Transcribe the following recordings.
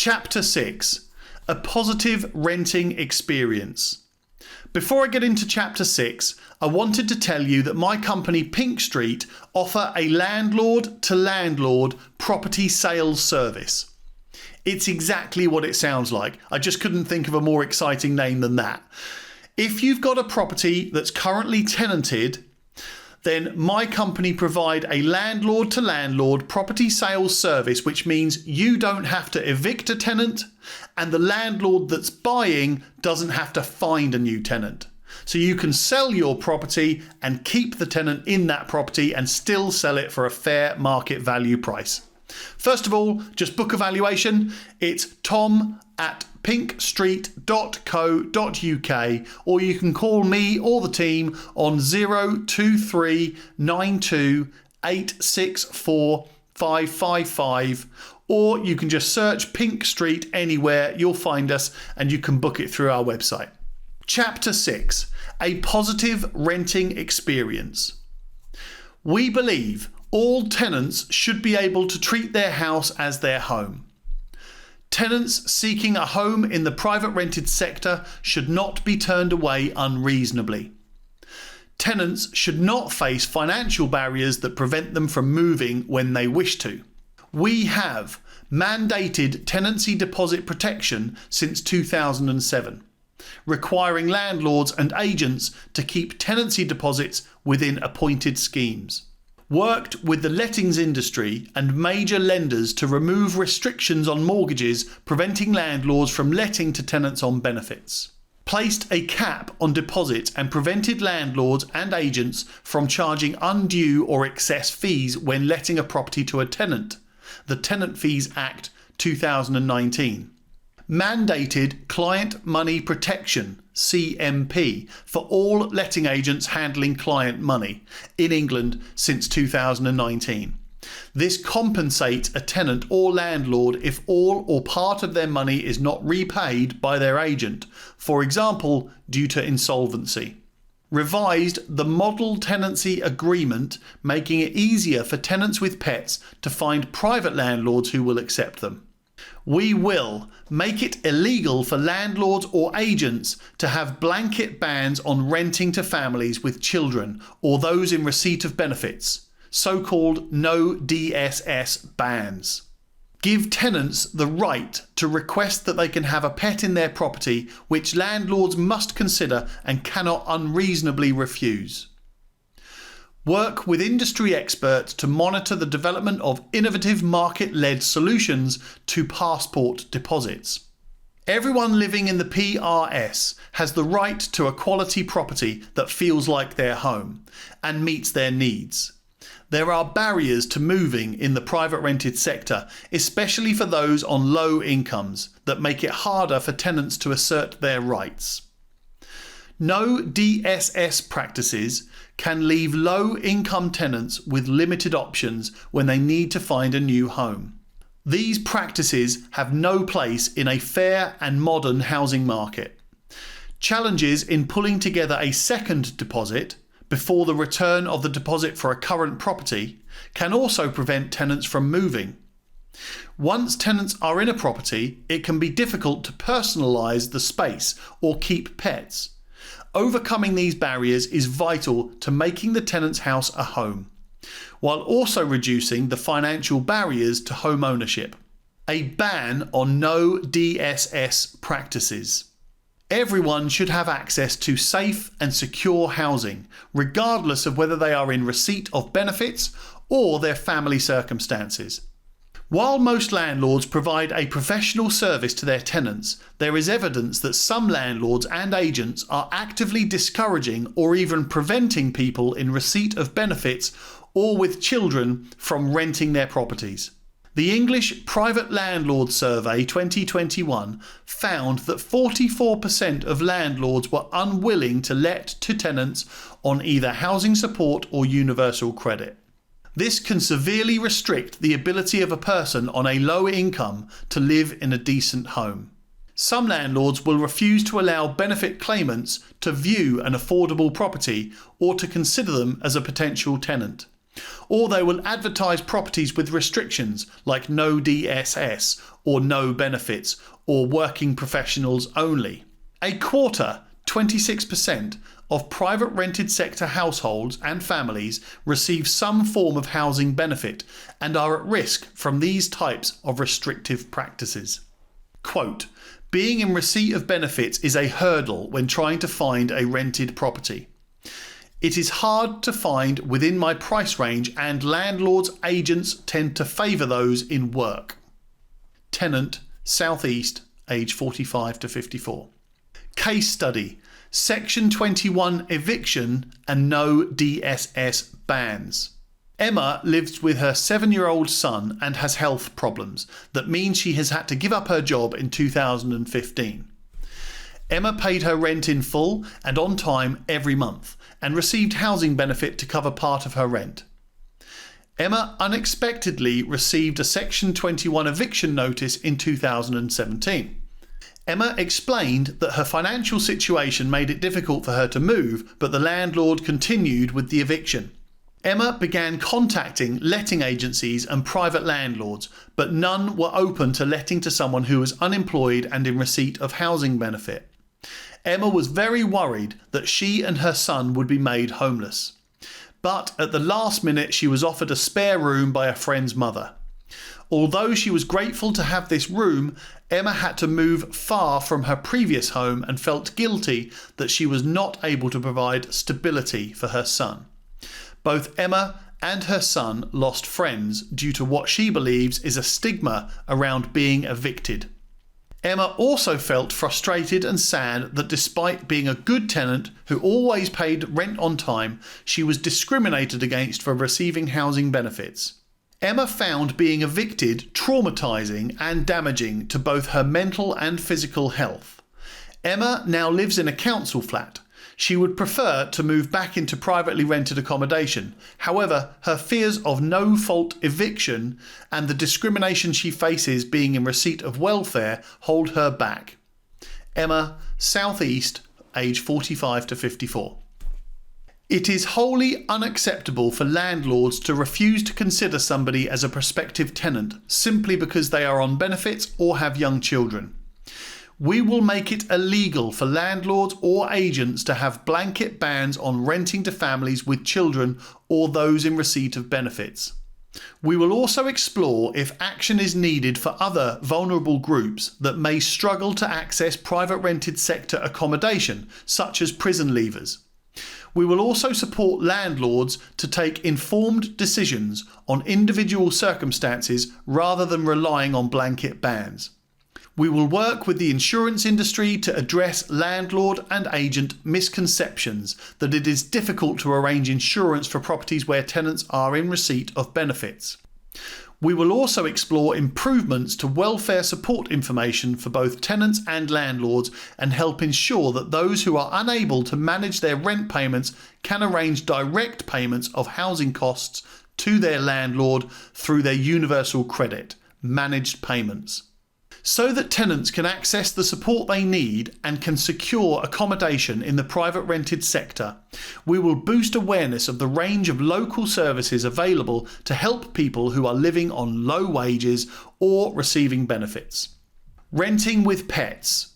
Chapter 6. A positive renting experience. Before I get into Chapter 6, I wanted to tell you that my company Pink Street offer a landlord-to-landlord property sales service. It's exactly what it sounds like. I just couldn't think of a more exciting name than that. If you've got a property that's currently tenanted, then my company provide a landlord-to-landlord property sales service, which means you don't have to evict a tenant and the landlord that's buying doesn't have to find a new tenant. So you can sell your property and keep the tenant in that property and still sell it for a fair market value price. First of all, just book a valuation. It's tom@pinkstreet.co.uk, or you can call me or the team on 02392 864 555, or you can just search Pink Street anywhere, you'll find us and you can book it through our website. Chapter 6. A positive renting experience. We believe all tenants should be able to treat their house as their home. Tenants seeking a home in the private rented sector should not be turned away unreasonably. Tenants should not face financial barriers that prevent them from moving when they wish to. We have mandated tenancy deposit protection since 2007, requiring landlords and agents to keep tenancy deposits within appointed schemes. Worked with the lettings industry and major lenders to remove restrictions on mortgages preventing landlords from letting to tenants on benefits. Placed a cap on deposits and prevented landlords and agents from charging undue or excess fees when letting a property to a tenant. The Tenant Fees Act 2019. Mandated client money protection, CMP, for all letting agents handling client money in England since 2019. This compensates a tenant or landlord if all or part of their money is not repaid by their agent, for example, due to insolvency. Revised the Model Tenancy Agreement, making it easier for tenants with pets to find private landlords who will accept them. We will make it illegal for landlords or agents to have blanket bans on renting to families with children or those in receipt of benefits, so-called no DSS bans. Give tenants the right to request that they can have a pet in their property, which landlords must consider and cannot unreasonably refuse. Work with industry experts to monitor the development of innovative market-led solutions to passport deposits. Everyone living in the PRS has the right to a quality property that feels like their home and meets their needs. There are barriers to moving in the private rented sector, especially for those on low incomes, that make it harder for tenants to assert their rights. No DSS practices can leave low-income tenants with limited options when they need to find a new home. These practices have no place in a fair and modern housing market. Challenges in pulling together a second deposit before the return of the deposit for a current property can also prevent tenants from moving. Once tenants are in a property, it can be difficult to personalise the space or keep pets. Overcoming these barriers is vital to making the tenant's house a home, while also reducing the financial barriers to home ownership. A ban on no DSS practices. Everyone should have access to safe and secure housing, regardless of whether they are in receipt of benefits or their family circumstances. While most landlords provide a professional service to their tenants, there is evidence that some landlords and agents are actively discouraging or even preventing people in receipt of benefits or with children from renting their properties. The English Private Landlord Survey 2021 found that 44% of landlords were unwilling to let to tenants on either housing support or universal credit. This can severely restrict the ability of a person on a low income to live in a decent home. Some landlords will refuse to allow benefit claimants to view an affordable property or to consider them as a potential tenant. Or they will advertise properties with restrictions like no DSS or no benefits or working professionals only. A quarter, 26%, of private rented sector households and families receive some form of housing benefit and are at risk from these types of restrictive practices. Quote, being in receipt of benefits is a hurdle when trying to find a rented property. It is hard to find within my price range and landlords' agents tend to favour those in work. Tenant, South East, age 45 to 54. Case study, Section 21 eviction and no DSS bans. Emma lives with her 7-year-old son and has health problems that means she has had to give up her job in 2015. Emma paid her rent in full and on time every month and received housing benefit to cover part of her rent. Emma unexpectedly received a Section 21 eviction notice in 2017. Emma explained that her financial situation made it difficult for her to move, but the landlord continued with the eviction. Emma began contacting letting agencies and private landlords, but none were open to letting to someone who was unemployed and in receipt of housing benefit. Emma was very worried that she and her son would be made homeless. But at the last minute she was offered a spare room by a friend's mother. Although she was grateful to have this room, Emma had to move far from her previous home and felt guilty that she was not able to provide stability for her son. Both Emma and her son lost friends due to what she believes is a stigma around being evicted. Emma also felt frustrated and sad that despite being a good tenant who always paid rent on time, she was discriminated against for receiving housing benefits. Emma found being evicted traumatising and damaging to both her mental and physical health. Emma now lives in a council flat. She would prefer to move back into privately rented accommodation. However, her fears of no-fault eviction and the discrimination she faces being in receipt of welfare hold her back. Emma, South East, age 45 to 54. It is wholly unacceptable for landlords to refuse to consider somebody as a prospective tenant simply because they are on benefits or have young children. We will make it illegal for landlords or agents to have blanket bans on renting to families with children or those in receipt of benefits. We will also explore if action is needed for other vulnerable groups that may struggle to access private rented sector accommodation, such as prison leavers. We will also support landlords to take informed decisions on individual circumstances rather than relying on blanket bans. We will work with the insurance industry to address landlord and agent misconceptions that it is difficult to arrange insurance for properties where tenants are in receipt of benefits. We will also explore improvements to welfare support information for both tenants and landlords and help ensure that those who are unable to manage their rent payments can arrange direct payments of housing costs to their landlord through their universal credit, managed payments. So that tenants can access the support they need and can secure accommodation in the private rented sector, we will boost awareness of the range of local services available to help people who are living on low wages or receiving benefits. Renting with pets.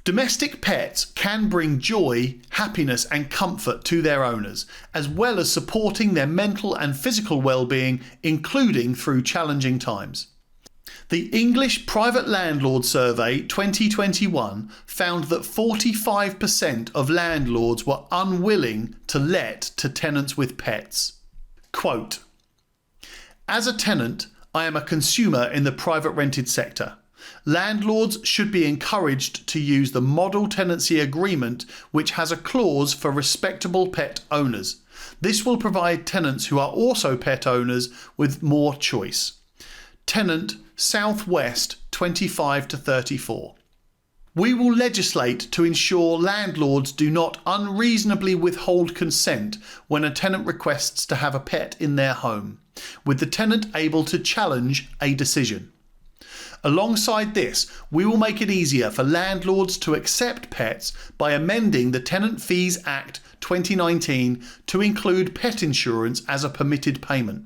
Domestic pets can bring joy, happiness and comfort to their owners, as well as supporting their mental and physical well-being, including through challenging times. The English Private Landlord Survey 2021 found that 45% of landlords were unwilling to let to tenants with pets. Quote, as a tenant, I am a consumer in the private rented sector. Landlords should be encouraged to use the model tenancy agreement, which has a clause for respectable pet owners. This will provide tenants who are also pet owners with more choice. Tenant, Southwest 25 to 34. We will legislate to ensure landlords do not unreasonably withhold consent when a tenant requests to have a pet in their home, with the tenant able to challenge a decision. Alongside this, we will make it easier for landlords to accept pets by amending the Tenant Fees Act 2019 to include pet insurance as a permitted payment.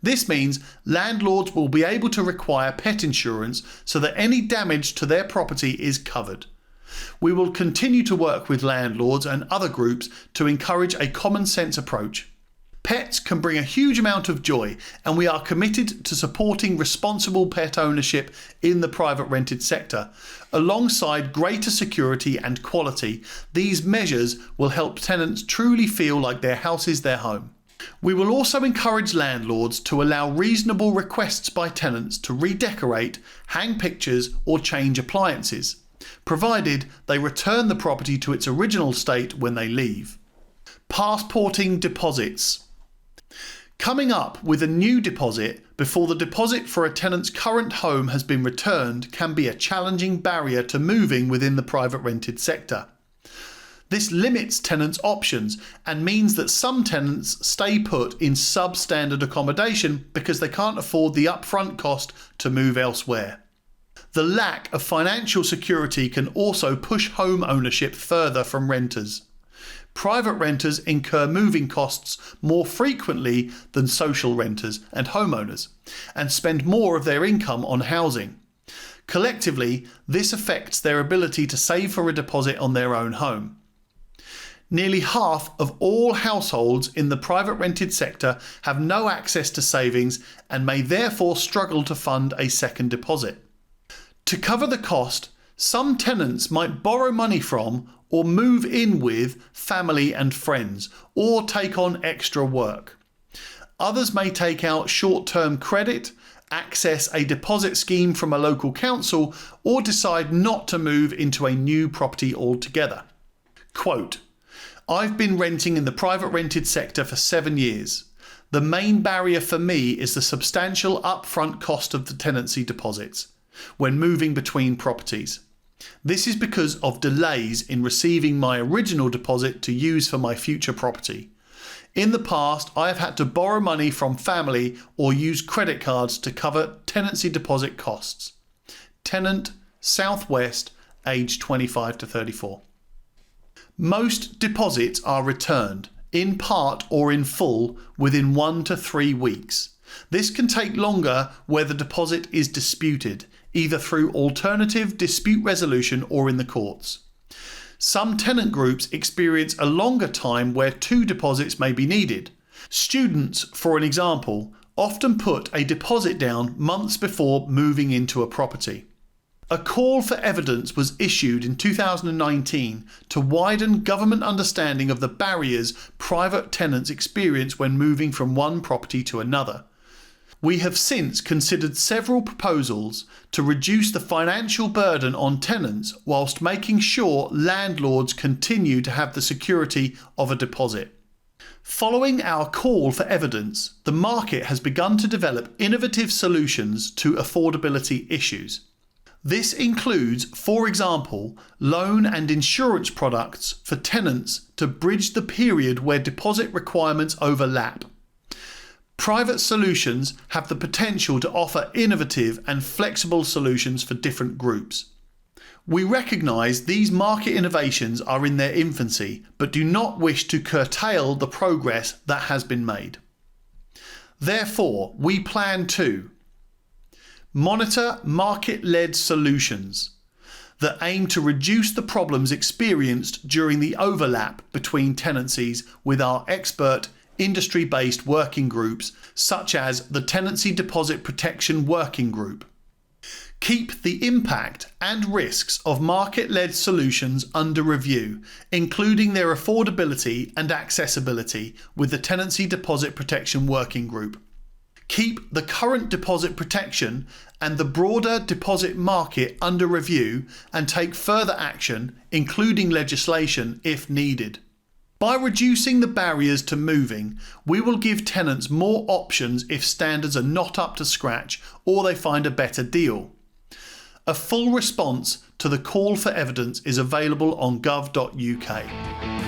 This means landlords will be able to require pet insurance so that any damage to their property is covered. We will continue to work with landlords and other groups to encourage a common sense approach. Pets can bring a huge amount of joy, and we are committed to supporting responsible pet ownership in the private rented sector. Alongside greater security and quality, these measures will help tenants truly feel like their house is their home. We will also encourage landlords to allow reasonable requests by tenants to redecorate, hang pictures, or change appliances, provided they return the property to its original state when they leave. Passporting deposits. Coming up with a new deposit before the deposit for a tenant's current home has been returned can be a challenging barrier to moving within the private rented sector. This limits tenants' options and means that some tenants stay put in substandard accommodation because they can't afford the upfront cost to move elsewhere. The lack of financial security can also push home ownership further from renters. Private renters incur moving costs more frequently than social renters and homeowners, and spend more of their income on housing. Collectively, this affects their ability to save for a deposit on their own home. Nearly half of all households in the private rented sector have no access to savings and may therefore struggle to fund a second deposit. To cover the cost, some tenants might borrow money from or move in with family and friends, or take on extra work. Others may take out short-term credit, access a deposit scheme from a local council, or decide not to move into a new property altogether. Quote, "I've been renting in the private rented sector for 7 years. The main barrier for me is the substantial upfront cost of the tenancy deposits when moving between properties. This is because of delays in receiving my original deposit to use for my future property. In the past, I have had to borrow money from family or use credit cards to cover tenancy deposit costs." Tenant, Southwest, age 25 to 34. Most deposits are returned, in part or in full, within 1 to 3 weeks. This can take longer where the deposit is disputed, either through alternative dispute resolution or in the courts. Some tenant groups experience a longer time where 2 deposits may be needed. Students, for an example, often put a deposit down months before moving into a property. A call for evidence was issued in 2019 to widen government understanding of the barriers private tenants experience when moving from one property to another. We have since considered several proposals to reduce the financial burden on tenants whilst making sure landlords continue to have the security of a deposit. Following our call for evidence, the market has begun to develop innovative solutions to affordability issues. This includes, for example, loan and insurance products for tenants to bridge the period where deposit requirements overlap. Private solutions have the potential to offer innovative and flexible solutions for different groups. We recognise these market innovations are in their infancy, but do not wish to curtail the progress that has been made. Therefore, we plan to monitor market-led solutions that aim to reduce the problems experienced during the overlap between tenancies with our expert industry-based working groups such as the Tenancy Deposit Protection Working Group. Keep the impact and risks of market-led solutions under review, including their affordability and accessibility with the Tenancy Deposit Protection Working Group. Keep the current deposit protection and the broader deposit market under review and take further action, including legislation if needed. By reducing the barriers to moving, we will give tenants more options if standards are not up to scratch or they find a better deal. A full response to the call for evidence is available on gov.uk.